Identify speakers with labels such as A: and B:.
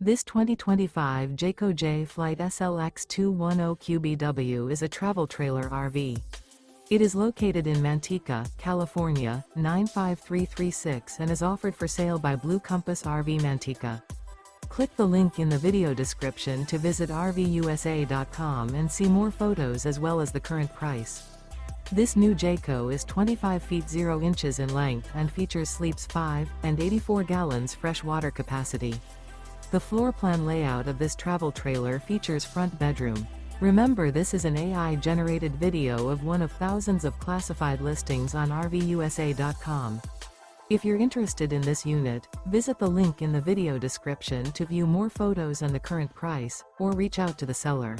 A: This 2025 Jayco Jay Flight SLX 210QBW is a travel trailer RV. It is located in Manteca, California, 95336 and is offered for sale by Blue Compass RV Manteca. Click the link in the video description to visit RVUSA.com and see more photos as well as the current price. This new Jayco is 25 feet 0 inches in length and features sleeps 5 and 84 gallons fresh water capacity. The floor plan layout of this travel trailer features front bedroom. Remember, this is an AI-generated video of one of thousands of classified listings on RVUSA.com. If you're interested in this unit, visit the link in the video description to view more photos and the current price, or reach out to the seller.